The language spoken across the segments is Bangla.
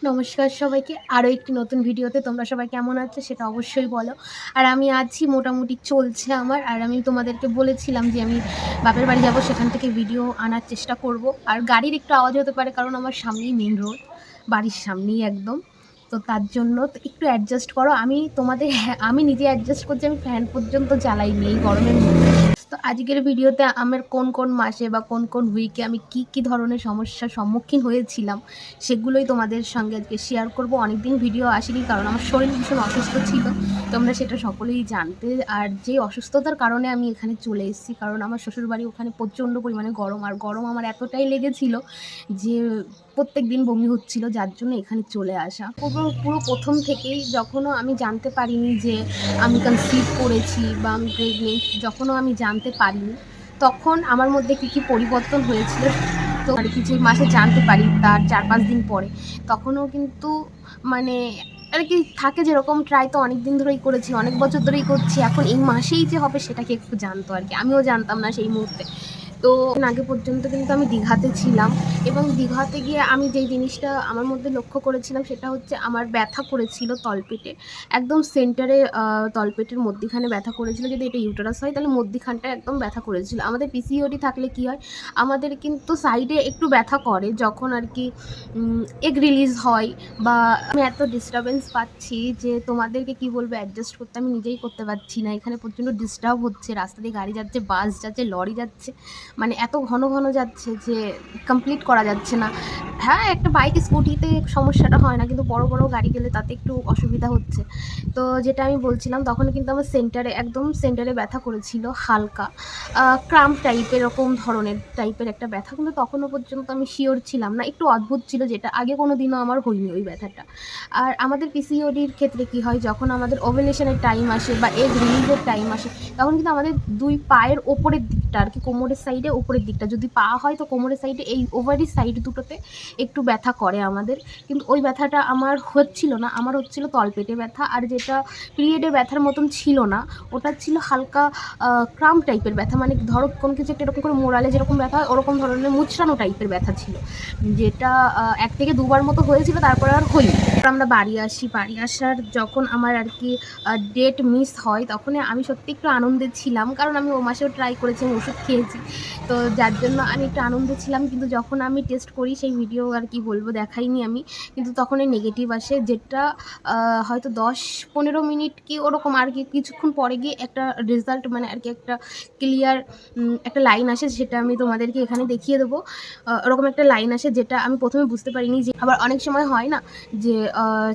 নমস্কার সবাইকে। আরও একটি নতুন ভিডিওতে তোমরা সবাই কেমন আছো সেটা অবশ্যই বলো। আর আমি আছি, মোটামুটি চলছে আমার। আর আমি তোমাদেরকে বলেছিলাম যে আমি বাপের বাড়ি যাব, সেখান থেকে ভিডিও আনার চেষ্টা করব। আর গাড়ির একটু আওয়াজ হতে পারে, কারণ আমার সামনেই মেন রোড, বাড়ির সামনেই একদম। তো তার জন্য তো একটু অ্যাডজাস্ট করো। আমি তোমাদের আমি নিজে অ্যাডজাস্ট করছি, আমি ফ্যান পর্যন্ত চালাইনি এই গরমের মধ্যে। তো আজকের ভিডিওতে আমার কোন কোন মাসে বা কোন কোন উইকে আমি কি ধরনের সমস্যার সম্মুখীন হয়েছিলাম সেগুলোই তোমাদের সঙ্গে আজকে শেয়ার করব। অনেকদিন ভিডিও আসেনি, কারণ আমার শরীর ভীষণ অসুস্থ ছিল, তোমরা সেটা সকলেই জানতে। আর যে অসুস্থতার কারণে আমি এখানে চলে এসেছি, কারণ আমার শ্বশুরবাড়ি ওখানে প্রচণ্ড পরিমাণে গরম, আর গরম আমার এতটাই লেগেছিল যে প্রত্যেক দিন বমি হচ্ছিল, যার জন্য এখানে চলে আসা। পুরো প্রথম থেকেই যখনও আমি জানতে পারিনি যে আমি কনসিভ করেছি বা আমি প্রেগনেন্ট, যখনও আমি জানতে পারিনি তখন আমার মধ্যে কী পরিবর্তন হয়েছিল তো আর কি, যে মাসে জানতে পারি তার 4-5 দিন পরে, তখনও কিন্তু মানে আর কি থাকে যেরকম ট্রাই তো অনেক দিন ধরেই করেছি, অনেক বছর ধরেই করছি। এখন এই মাসেই যে হবে সেটাকে একটু জানতো আর কি, আমিও জানতাম না সেই মুহূর্তে। তো আগে পর্যন্ত কিন্তু আমি দীঘাতে ছিলাম, এবং দীঘাতে গিয়ে আমি যেই জিনিসটা আমার মধ্যে লক্ষ্য করেছিলাম সেটা হচ্ছে আমার ব্যথা করেছিল তলপেটে, একদম সেন্টারে, তলপেটের মধ্যিখানে ব্যথা করেছিল। যদি এটা ইউটেরাস হয় তাহলে মধ্যিখানটা একদম ব্যথা করেছিল। আমাদের পিসিওডি থাকলে কি হয়, আমাদের কিন্তু সাইডে একটু ব্যথা করে যখন আর কি এগ রিলিজ হয়, বা আমি এত ডিস্টারবেন্স পাচ্ছি যে তোমাদেরকে কি বলবো, অ্যাডজাস্ট করতে আমি নিজেই করতে পারছি না। এখানে প্রচণ্ড ডিস্টার্ব হচ্ছে, রাস্তা দিয়ে গাড়ি যাচ্ছে, বাস যাচ্ছে, লরি যাচ্ছে, মানে এত ঘন ঘন যাচ্ছে যে কমপ্লিট করা যাচ্ছে না। হ্যাঁ, একটা বাইক স্কুটিতে সমস্যাটা হয় না, কিন্তু বড় বড় গাড়ি গেলে তাতে একটু অসুবিধা হচ্ছে। তো যেটা আমি বলছিলাম, তখন কিন্তু আমার সেন্টারে, একদম সেন্টারে ব্যথা করেছিল, হালকা ক্রাম্প টাইপের, এরকম ধরনের টাইপের একটা ব্যথা, কিন্তু তখনও পর্যন্ত আমি শিওর ছিলাম না, একটু অদ্ভুত ছিল, যেটা আগে কোনো দিনও আমার হয়নি ওই ব্যথাটা। আর আমাদের পিসিওডির ক্ষেত্রে কি হয়, যখন আমাদের ওভুলেশনের টাইম আসে বা এগ রিলিজের টাইম আসে, তখন কিন্তু আমাদের দুই পায়ের ওপরের দিকটা আর কি, কোমরের সাইডে ওপরের দিকটা, যদি পা হয় তো কোমরের সাইডে, এই ওভারি সাইড দুটোতে একটু ব্যথা করে আমাদের। কিন্তু ওই ব্যথাটা আমার হচ্ছিল না, আমার হচ্ছিল তলপেটে ব্যথা। আর যেটা পিরিয়ডে ব্যথার মতন ছিল না, ওটা ছিল হালকা ক্রাম্প টাইপের ব্যথা, মানে ধরো কোনো কিছু একটা এরকম করে মোড়ালে যেরকম ব্যথা হয় ওরকম ধরনের মুচড়ানো টাইপের ব্যথা ছিল, যেটা 1 থেকে 2 বার মতো হয়েছিল, তারপরে আর হয়নি। আমরা বাড়ি আসি, বাড়ি আসার যখন আমার আর কি ডেট মিস হয়, তখন আমি সত্যি একটু আনন্দে ছিলাম, কারণ আমি ও মাসেও ট্রাই করেছি, আমি ওষুধ খেয়েছি, তো যার জন্য আমি একটু আনন্দে ছিলাম। কিন্তু যখন আমি টেস্ট করি, সেই ভিডিও আর কি বলবো দেখাইনি আমি, কিন্তু তখন এই নেগেটিভ আসে, যেটা হয়তো 10-15 মিনিট কি ওরকম আর কি, কিছুক্ষণ পরে গিয়ে একটা রেজাল্ট, মানে আর কি একটা ক্লিয়ার একটা লাইন আসে, সেটা আমি তোমাদেরকে এখানে দেখিয়ে দেবো। ওরকম একটা লাইন আসে, যেটা আমি প্রথমে বুঝতে পারিনি। যে আবার অনেক সময় হয় না যে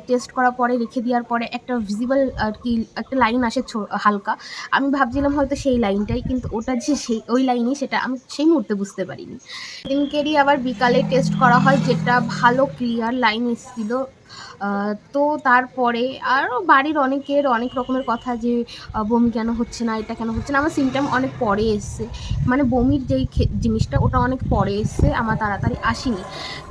টেস্ট করার পরে, রেখে দেওয়ার পরে একটা ভিজিবল আর কি একটা লাইন আসে হালকা, আমি ভাবছিলাম হয়তো সেই লাইনটাই, কিন্তু ওটা যে সেই ওই লাইনই, সেটা আমি সেই মুহূর্তে বুঝতে পারিনি। সেদিনকেরই আবার বিকালে টেস্ট করা হয়, যেটা ভালো ক্লিয়ার লাইন এসেছিলো। তো তারপরে আরও বাড়ির অনেকের অনেক রকমের কথা, যে বমি কেন হচ্ছে না, এটা কেন হচ্ছে না। আমার সিমটম অনেক পরে এসছে, মানে বমির যেই জিনিসটা ওটা অনেক পরে এসছে, আমার তাড়াতাড়ি আসেনি।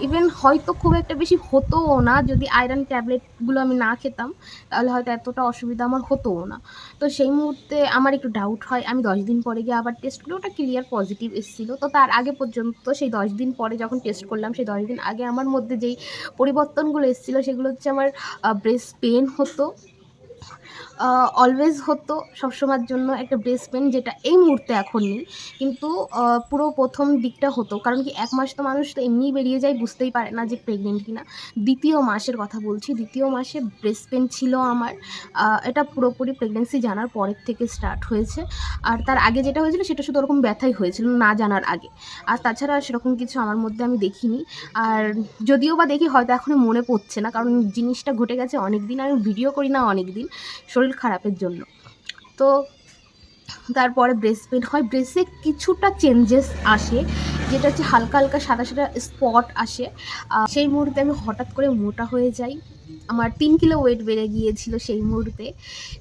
ইভেন হয়তো খুব একটা বেশি হতোও না, যদি আয়রন ট্যাবলেটগুলো আমি না খেতাম, তাহলে হয়তো এতটা অসুবিধা আমার হতোও না। তো সেই মুহূর্তে আমার একটু ডাউট হয়, আমি 10 দিন পরে গিয়ে আবার টেস্ট করি, ওটা ক্লিয়ার পজিটিভ এসেছিলো। তো তার আগে পর্যন্ত, সেই 10 দিন পরে যখন টেস্ট করলাম, সেই 10 দিন আগে আমার মধ্যে যেই পরিবর্তনগুলো এসেছিলো, সেগুলো হচ্ছে আমার ব্রেস্ট পেন হতো, অলওয়েজ হতো, সবসময়ের জন্য একটা ব্রেস্ট পেন, যেটা এই মুহূর্তে এখন নেই, কিন্তু পুরো প্রথম দিকটা হতো। কারণ কি, 1 মাস তো মানুষ তো এমনিই বেরিয়ে যায়, বুঝতেই পারে না যে প্রেগনেন্ট কিনা। দ্বিতীয় মাসের কথা বলছি, দ্বিতীয় মাসে ব্রেস্ট পেন ছিল আমার। এটা পুরোপুরি প্রেগনেন্সি জানার পরের থেকে স্টার্ট হয়েছে। আর তার আগে যেটা হয়েছিল, সেটা শুধু ওরকম ব্যথাই হয়েছিল না জানার আগে, আর তাছাড়া সেরকম কিছু আমার মধ্যে আমি দেখিনি। আর যদিও বা দেখি, হয়তো এখনও মনে পড়ছে না, কারণ জিনিসটা ঘটে গেছে অনেক দিন, আমি ভিডিও করি না অনেক দিন শরীর খারাপের জন্য। তো তারপরে ব্রেস্ট পেন হয়, ব্রেস্টে কিছুটা চেঞ্জেস আসে, যেটা হচ্ছে হালকা হালকা সাদা সাদা স্পট আসে। সেই মুহূর্তে আমি হঠাৎ করে মোটা হয়ে যাই, আমার 3 কিলো ওয়েট বেড়ে গিয়েছিল সেই মুহূর্তে।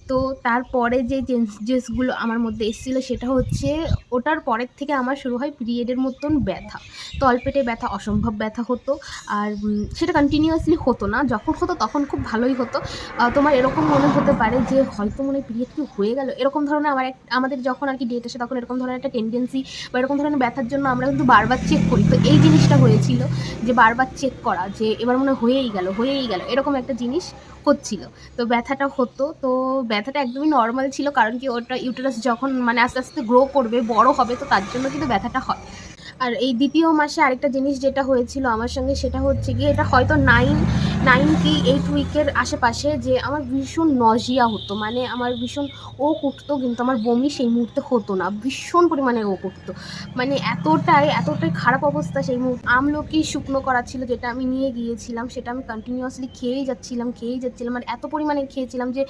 তো তারপরে যে চেঞ্জেসগুলো আমার মধ্যে এসেছিলো সেটা হচ্ছে ওটার পরের থেকে আমার শুরু হয় পিরিয়ডের মতন ব্যথা। তলপেটে ব্যথা, অসম্ভব ব্যথা হতো। আর সেটা কন্টিনিউয়াসলি হতো না। যখন হতো তখন খুব ভালোই হতো। তোমার এরকম মনে হতে পারে যে হয়তো মনে হয় পিরিয়ড কি হয়ে গেল? এরকম ধরনের আমাদের যখন আরকি ডেট আসে তখন এরকম ধরনের একটা টেনডেন্সি বা এরকম ধরনের ব্যথার জন্য আমরা কিন্তু বারবার চেক করি। তো এই জিনিসটা হয়েছিল যে বারবার চেক করা যে এবার মনে হয় হয়েই গেল এরকম একটা জিনিস হচ্ছিল। তো ব্যথাটা হতো। তো ব্যথাটা একদমই নরমাল ছিল। কারণ কি ওটা ইউটেরাস যখন মানে আস্তে, আস্তে গ্রো করবে, বড় হবে, তো তার জন্য কিন্তু ব্যথাটা হয়। আর এই ২য় মাসে আরেকটা জিনিস যেটা হয়েছিল আমার সঙ্গে সেটা হচ্ছে গিয়ে এটা হয়তো 9 কি 8 উইকের আশেপাশে, যে আমার ভীষণ নজিয়া হতো। মানে আমার ভীষণ ওক উঠতো কিন্তু আমার বমি সেই মুহূর্তে হতো না। ভীষণ পরিমাণে ওক উঠতো। মানে এতটাই খারাপ অবস্থা সেই মুহূর্তে। আমলকি শুকনো করা ছিল যেটা আমি নিয়ে গিয়েছিলাম, সেটা আমি কন্টিনিউয়াসলি খেয়েই যাচ্ছিলাম। মানে এত পরিমাণে খেয়েছিলাম যে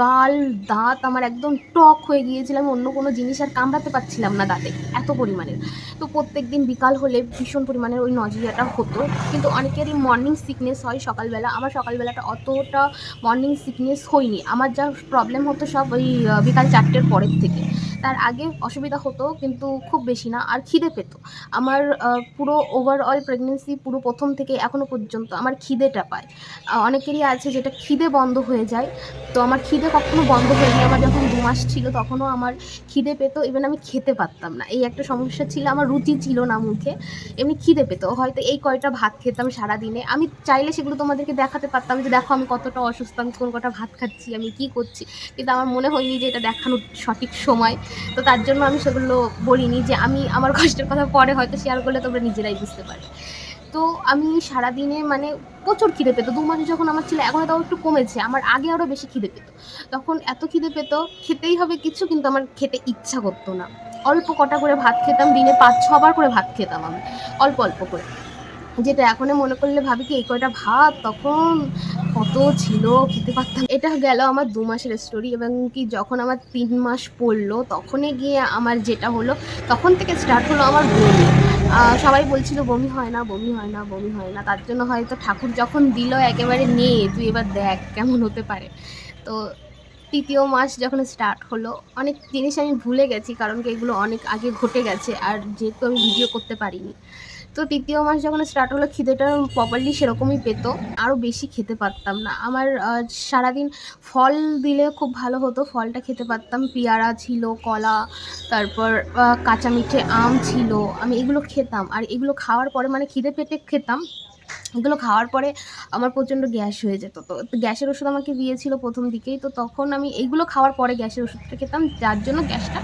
গাল, দাঁত আমার একদম টক হয়ে গিয়েছিল। আমি অন্য কোনো জিনিস আর কামড়াতে পারছিলাম না দাঁতে, এত পরিমাণের। তো প্রত্যেকদিন বিকাল হলে ভীষণ পরিমাণের ওই নজিয়াটা হতো। কিন্তু অনেকেরই মর্নিং সিকনেস হয় সকালবেলা। আমার সকালবেলাটা অতটা মর্নিং সিকনেস হয়নি। আমার যা প্রবলেম হতো সব ওই বিকাল 4টের পরের থেকে। তার আগে অসুবিধা হতো কিন্তু খুব বেশি না। আর খিদে পেত। আমার পুরো ওভারঅল প্রেগনেন্সি পুরো ১ম থেকে এখনো পর্যন্ত আমার খিদেটা পায়। অনেকেরই আছে যেটা খিদে বন্ধ হয়ে যায়। তো আমার খিদে কখনো বন্ধ হয়নি। আমার যখন ২ মাস ছিল তখনও আমার খিদে পেত, ইভেন আমি খেতে পারতাম না। এই একটা সমস্যা ছিল, আমার রুচি ছিল না মুখে। এমনি খিদে পেত। হয়তো এই কয়টা ভাত খেতাম সারাদিনে। আমি চাইলে সেগুলো তোমাদেরকে দেখাতে পারতাম যে দেখো আমি কতটা অসুস্থ, আমি কোন কটা ভাত খাচ্ছি, আমি কি করছি। কিন্তু আমার মনে হয়নি যে এটা দেখানোর সঠিক সময়। তো তার জন্য আমি সেগুলো বলিনি, যে আমি আমার কষ্টের কথা পরে হয়তো শেয়ার করলে তোমরা নিজেরাই বুঝতে পারবে। তো আমি সারাদিনে মানে প্রচুর খিদে পেত। ২ মাস যখন আমার ছিল, এখন তাও একটু কমেছে। আমার আগে আরো বেশি খিদে পেত। তখন এত খিদে পেত, খেতেই হবে কিছু, কিন্তু আমার খেতে ইচ্ছা করত না। অল্প কটা করে ভাত খেতাম, দিনে ৫-৬ বার করে ভাত খেতাম আমি। অল্প, অল্প করে। যেটা এখনো মনে করলে ভাবি কি এই কয়টা ভাত তখন কত ছিল, খেতে পারতাম। এটা গেল আমার ২ মাসের স্টোরি। এবং কি যখন আমার ৩ মাস পড়লো তখনই গিয়ে আমার যেটা হলো, তখন থেকে স্টার্ট হলো আমার বমি। সবাই বলছিল বমি হয় না, বমি হয় না, বমি হয় না। তার জন্য হয়তো ঠাকুর যখন দিল একেবারে নে তুই এবার দেখ কেমন হতে পারে। তো ৩য় মাস যখন স্টার্ট হলো, অনেক জিনিস আমি ভুলে গেছি কারণ কি এগুলো অনেক আগে ঘটে গেছে আর যেহেতু আমি ভিডিও করতে পারিনি। তো ৩য় মাস যখন স্টার্ট হলো খিদেটা প্রপারলি সেরকমই পেত। আরও বেশি খেতে পারতাম না। আমার সারাদিন ফল দিলে খুব ভালো হতো। ফলটা খেতে পারতাম। পেয়ারা ছিল, কলা, তারপর কাঁচা মিঠে আম ছিল। আমি এগুলো খেতাম। আর এগুলো খাওয়ার পরে মানে খিদে পেটে খেতাম। এগুলো খাওয়ার পরে আমার প্রচণ্ড গ্যাস হয়ে যেত। তো গ্যাসের ওষুধ আমাকে দিয়েছিল ১ম দিকেই। তো তখন আমি এইগুলো খাওয়ার পরে গ্যাসের ওষুধটা খেতাম, যার জন্য গ্যাসটা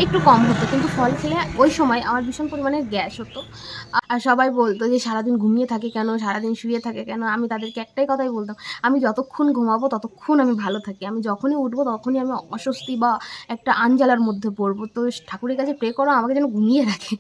একটু কম হতো। কিন্তু ফল খেলে ওই সময় আমার ভীষণ পরিমাণে গ্যাস হতো। আর সবাই বলতো যে সারাদিন ঘুমিয়ে থাকে কেন, সারাদিন শুয়ে থাকে কেন? আমি তাদেরকে একটাই কথাই বলতাম, আমি যতক্ষণ ঘুমাবো ততক্ষণ আমি ভালো থাকি। আমি যখনই উঠবো তখনই আমি অস্বস্তি বা একটা আনজ্বালার মধ্যে পড়বো। তো ঠাকুরের কাছে প্রে করো আমাকে যেন ঘুমিয়ে রাখে।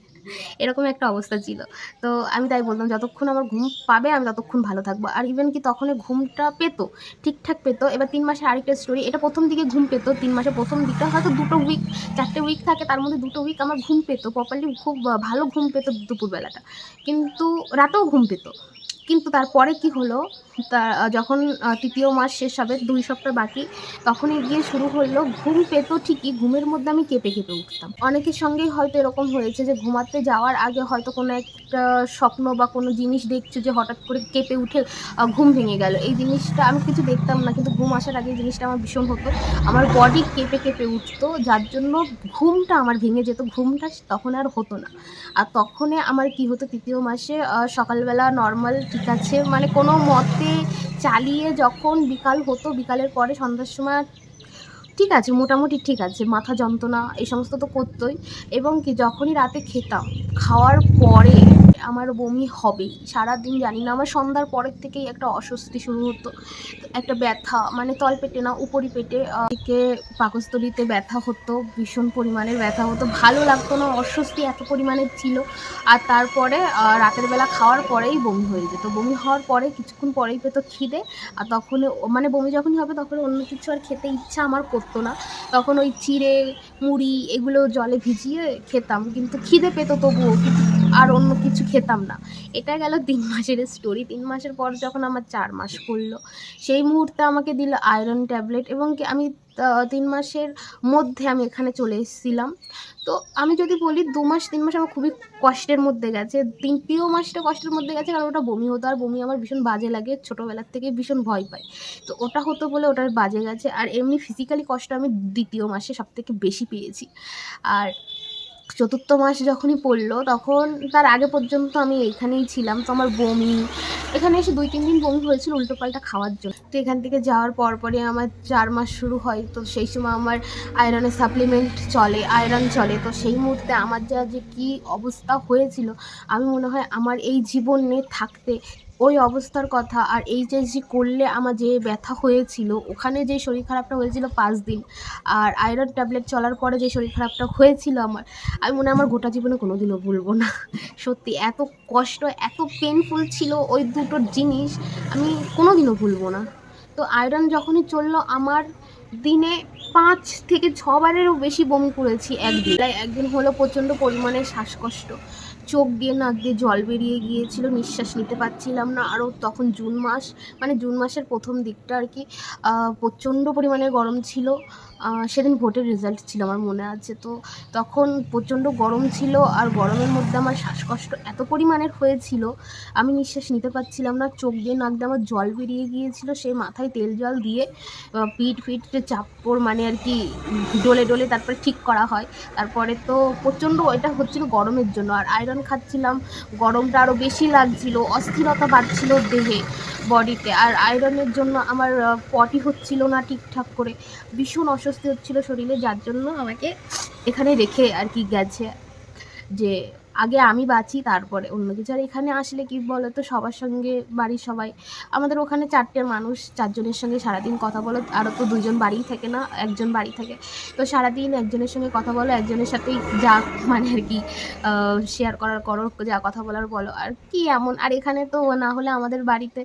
এরকম একটা অবস্থা ছিল। তো আমি তাই বলতাম যতক্ষণ আমার ঘুম পাবে আমি ততক্ষণ ভালো থাকবো। আর ইভেন কি তখনই ঘুমটা পেত, ঠিকঠাক পেত। এবার ৩ মাসের আরেকটা স্টোরি, এটা ১ম দিকে ঘুম পেত। ৩ মাসের ১ম দিকটা হয়তো ২ টো উইক, ৪টে উইক থাকে, তার মধ্যে ২ টো উইক আমার ঘুম পেত। প্রপারলি খুব ভালো ঘুম পেত দুপুরবেলাটা। কিন্তু রাতেও ঘুম পেত। কিন্তু তারপরে কি হলো, যখন ৩য় মাস শেষ হবে, ২ সপ্তাহ বাকি, তখনই গিয়ে শুরু হলো ঘুম পেত ঠিকই, ঘুমের মধ্যে আমি কেঁপে, কেঁপে উঠতাম। অনেকের সঙ্গেই হয়তো এরকম হয়েছে যে ঘুমাতে যাওয়ার আগে হয়তো কোনো একটা স্বপ্ন বা কোনো জিনিস দেখছো যে হঠাৎ করে কেঁপে উঠে ঘুম ভেঙে গেল। এই জিনিসটা আমি কিছু দেখতাম না, কিন্তু ঘুম আসার আগে এই জিনিসটা আমার ভীষণ হতো। আমার বডি কেঁপে, কেঁপে উঠতো, যার জন্য ঘুমটা আমার ভেঙে যেত। ঘুমটা তখন আর হতো না। আর তখনই আমার কি হতো ৩য় মাসে সকালবেলা নরমাল ঠিক আছে, মানে কোনো মতে চালিয়ে যখন বিকাল হতো, বিকালের পরে সন্ধ্যার সময় ঠিক আছে, মোটামুটি ঠিক আছে। মাথা যন্ত্রণা এই সমস্ত তো করতই। এবং কি যখনই রাতে খেতাম, খাওয়ার পরে আমার বমি হবেই। সারাদিন জানি না, আমার সন্ধ্যার পরের থেকেই একটা অস্বস্তি শুরু হতো। একটা ব্যথা, মানে তলপেটে না উপরি পেটে থেকে পাকস্থলীতে ব্যথা হতো, ভীষণ পরিমাণের ব্যথা হতো। ভালো লাগতো না, অস্বস্তি এত পরিমাণের ছিল। আর তারপরে রাতের বেলা খাওয়ার পরেই বমি হয়ে যেত। বমি হওয়ার পরে কিছুক্ষণ পরেই পেত খিদে। আর তখনই মানে বমি যখনই হবে তখন অন্য কিছু আর খেতে ইচ্ছা আমার করতো না। তখন ওই চিড়ে, মুড়ি এগুলো জলে ভিজিয়ে খেতাম। কিন্তু খিদে পেত তবুও। আর অন্য কিছু খেতাম না। এটা গেল ৩ মাসের স্টোরি। ৩ মাসের পর যখন আমার ৪ মাস পড়লো, সেই মুহূর্তে আমাকে দিল আয়রন ট্যাবলেট এবং কি আমি ৩ মাসের মধ্যে আমি এখানে চলে এসেছিলাম। তো আমি যদি বলি ২ মাস ৩ মাস আমার খুবই কষ্টের মধ্যে গেছে। ৩য় মাসটা কষ্টের মধ্যে গেছে কারণ ওটা বমি হতো, আর বমি আমার ভীষণ বাজে লাগে। ছোটোবেলার থেকে ভীষণ ভয় পাই। তো ওটা হতো বলে ওটার বাজে গেছে। আর এমনি ফিজিক্যালি কষ্ট আমি ২য় মাসে সবথেকে বেশি পেয়েছি। আর ৪র্থ মাস যখনই পড়লো তখন তার আগে পর্যন্ত আমি এইখানেই ছিলাম। তো আমার বমি এখানে এসে ২-৩ দিন বমি হয়েছিল উল্টোপাল্টা খাওয়ার জন্য। তো এখান থেকে যাওয়ার পরপরই আমার ৪ মাস শুরু হয়। তো সেই সময় আমার আয়রনের সাপ্লিমেন্ট চলে, আয়রন চলে। তো সেই মুহূর্তে আমার যে কী অবস্থা হয়েছিল, আমি মনে হয় আমার এই জীবনে থাকতে ওই অবস্থার কথা আর এইচআইভি করলে আমার যে ব্যথা হয়েছিল, ওখানে যে শরীর খারাপটা হয়েছিল ৫ দিন, আর আয়রন ট্যাবলেট চলার পরে যে শরীর খারাপটা হয়েছিল আমার, আমি মনে হয় আমার গোটা জীবনে কোনোদিনও ভুলবো না। সত্যি এত কষ্ট, এত পেইনফুল ছিল ওই দুটো জিনিস, আমি কোনোদিনও ভুলবো না। তো আয়রন যখনই চললো আমার দিনে ৫ থেকে ৬ বারেরও বেশি বমি করেছি একদিন। একদিন হলো প্রচণ্ড পরিমাণে শ্বাসকষ্ট। চোখ দিয়ে নাক দিয়ে জল বেরিয়ে গিয়েছিল, নিঃশ্বাস নিতে পারছিলাম না। আরও তখন জুন মাস, মানে জুন মাসের প্রথম দিকটা আর কি। প্রচণ্ড পরিমাণে গরম ছিল। সেদিন ভোটের রেজাল্ট ছিল আমার মনে আছে। তো তখন প্রচণ্ড গরম ছিল আর গরমের মধ্যে আমার শ্বাসকষ্ট এত পরিমাণের হয়েছিল, আমি নিঃশ্বাস নিতে পারছিলাম না। চোখ দিয়ে নাক দিয়ে আমার জল বেরিয়ে গিয়েছিল। সেই মাথায় তেল জল দিয়ে পিঠ চাপড় মানে আর কি ডলে ডলে তারপরে ঠিক করা হয়। তারপরে তো প্রচণ্ড এটা হচ্ছিল গরমের জন্য, আর আয়রন খাচ্ছিলাম, গরমটা আরও বেশি লাগছিল, অস্থিরতা বাড়ছিল দেহে, বডিতে। আর আয়রনের জন্য আমার পটি হচ্ছিল না ঠিকঠাক করে, ভীষণ অস্বস্তি হচ্ছিল শরীরে, যার জন্য আমাকে এখানে রেখে আর কি গেছে যে আগে আমি বাঁচি তারপরে অন্য কিছু। আর এখানে আসলে কি বলো তো, সবার সঙ্গে বাড়ির সবাই, আমাদের ওখানে ৪টে মানুষ, ৪ জনের সঙ্গে সারাদিন কথা বলো। আরও তো ২ জন বাড়িই থাকে না, ১ জন বাড়ি থাকে। তো সারাদিন একজনের সঙ্গে কথা বলো, একজনের সাথেই যা মানে আর কি শেয়ার করার করো, যা কথা বলার বলো, আর কি এমন। আর এখানে তো না হলে আমাদের বাড়িতে,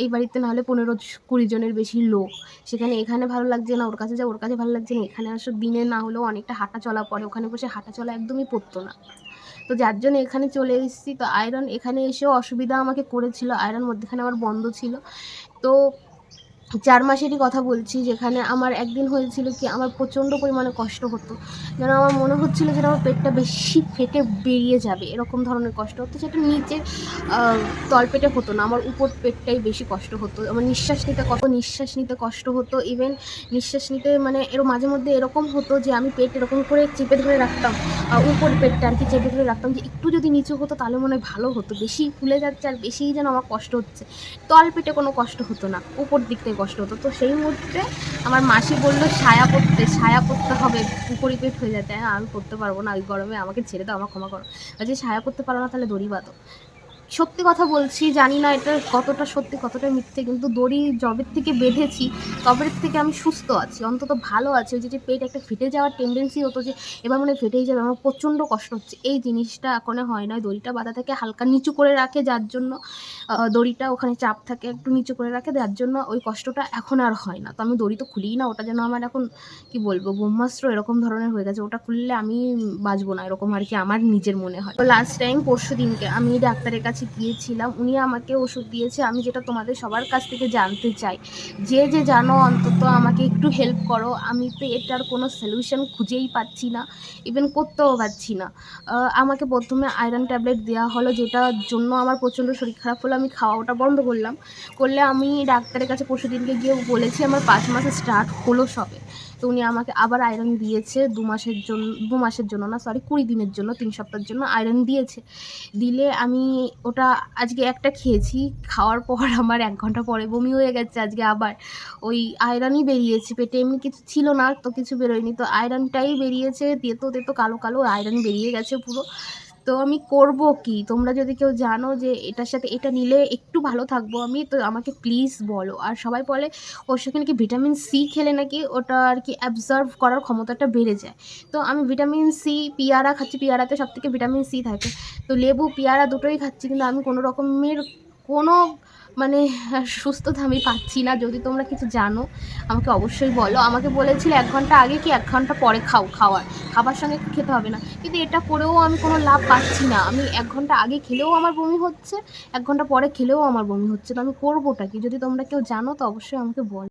এই বাড়িতে না হলে ১৫-২০ জনের বেশি লোক। সেখানে এখানে ভালো লাগছে না, ওর কাছে যাও, ওর কাছে ভালো লাগছে না, এখানে আসো। দিনে না হলেও অনেকটা হাঁটা চলা পড়ে, ওখানে বসে হাঁটা চলা একদমই পড়তো না। তো যার জন্য এখানে চলে এসেছি। তো আয়রন এখানে এসেও অসুবিধা আমাকে করেছিল, আয়রন মধ্যেখানে আমার বন্ধ ছিল। তো ৪ মাসেরই কথা বলছি, যেখানে আমার একদিন হয়েছিল কি, আমার প্রচণ্ড পরিমাণে কষ্ট হতো, যেন আমার মনে হচ্ছিলো যেন আমার পেটটা বেশি ফেটে বেরিয়ে যাবে, এরকম ধরনের কষ্ট হতো। সেটা নিচে তলপেটে হতো না, আমার উপর পেটটাই বেশি কষ্ট হতো। আমার নিঃশ্বাস নিতে কষ্ট হতো। ইভেন নিঃশ্বাস নিতে মানে মাঝে মধ্যে এরকম হতো যে আমি পেট এরকম করে চেপে ধরে রাখতাম, উপর পেটটা আর কি চেপে ধরে রাখতাম, যে একটু যদি নিচু হতো তাহলে মনে হয় ভালো হতো। বেশি ফুলে যাচ্ছে আর বেশিই যেন আমার কষ্ট হচ্ছে। তলপেটে কোনো কষ্ট হতো না, উপর দিকটাই কষ্ট হতো। তো সেই মুহূর্তে আমার মাসি বলল সায়া পরতে হবে, উপরিপেট হয়ে যাচ্ছে। আমি পরতে পারবো না, ওই গরমে আমাকে ছেড়ে দাও, আমার ক্ষমা করো। বলছে সায়া পরতে পারো না, তাহলে দড়ি বাঁধো। সত্যি কথা বলছি, জানি না এটা কতটা সত্যি কতটা মিথ্যে, কিন্তু দড়ি যবের থেকে বেঁধেছি তবের থেকে আমি সুস্থ আছি, অন্তত ভালো আছি। ওই যে পেট একটা ফেটে যাওয়ার টেন্ডেন্সি হতো যে এবার মনে হয় ফেটেই যাবে, আমার প্রচণ্ড কষ্ট হচ্ছে, এই জিনিসটা এখন হয় না। দড়িটা বাঁধা থেকে হালকা নিচু করে রাখে, যার জন্য দড়িটা ওখানে চাপ থাকে, একটু নিচু করে রাখে, যার জন্য ওই কষ্টটা এখন আর হয় না। তো আমি দড়ি তো খুলিই না, ওটা যেন আমার এখন কি বলবো ব্রহ্মাস্ত্র এরকম ধরনের হয়ে গেছে। ওটা খুললে আমি বাঁচবো না, এরকম আর কি আমার নিজের মনে হয়। তো লাস্ট টাইম পরশুদিনকে আমি ডাক্তারের কাছে গিয়েছিলাম, উনি আমাকে ওষুধ দিয়েছে। আমি যেটা তোমাদের সবার কাছ থেকে জানতে চাই, যে জানো অন্তত আমাকে একটু হেল্প করো। আমি তো এটার কোনো সলিউশন খুঁজেই পাচ্ছি না, ইভেন করতেও পারছি না। আমাকে প্রথমে আয়রন ট্যাবলেট দেওয়া হলো, যেটার জন্য আমার প্রচণ্ড শরীর খারাপ হলো। আমি খাওয়া ওটা বন্ধ করলে আমি ডাক্তারের কাছে পরশুদিনকে গিয়ে বলেছি আমার ৫ মাসে স্টার্ট হলো সবে। তো উনি আমাকে আবার আয়রন দিয়েছে ২ মাসের জন্য না, সরি ২০ দিনের জন্য, ৩ সপ্তাহের জন্য আয়রন দিয়েছে। দিলে আমি ওটা আজকে একটা খেয়েছি, খাওয়ার পর আমার ১ ঘন্টা পরে বমি হয়ে গেছে। আজকে আবার ওই আয়রনই বেরিয়েছে পেটে, এমনি কিছু ছিল না, তো কিছু বেরোয়নি, তো আয়রনটাই বেরিয়েছে। তেতো কালো কালো আয়রন বেরিয়ে গেছে পুরো। তো আমি করব কি? তোমরা যদি কেউ জানো যে এটার সাথে এটা নিলে একটু ভালো থাকবো আমি, তো আমাকে প্লিজ বলো। আর সবাই বলে ওর সাথে নাকি ভিটামিন সি খেলে নাকি ওটা আর কি অ্যাবজর্ব করার ক্ষমতাটা বেড়ে যায়। তো আমি ভিটামিন সি পেয়ারা খাচ্ছি, পেয়ারাতে সবথেকে ভিটামিন সি থাকে। তো লেবু পেয়ারা দুটোই খাচ্ছি, কিন্তু আমি কোনো রকমের কোনো মানে সুস্থতা আমি পাচ্ছি না। যদি তোমরা কিছু জানো আমাকে অবশ্যই বলো। আমাকে বলেছিল ১ ঘন্টা আগে কি ১ ঘন্টা পরে খাবার সঙ্গে খেতে হবে না। কিন্তু এটা করেও আমি কোনো লাভ পাচ্ছি না। আমি ১ ঘন্টা আগে খেলেও আমার বমি হচ্ছে, ১ ঘন্টা পরে খেলেও আমার বমি হচ্ছে। তো আমি করবোটা কি? যদি তোমরা কেউ জানো তো অবশ্যই আমাকে বলো।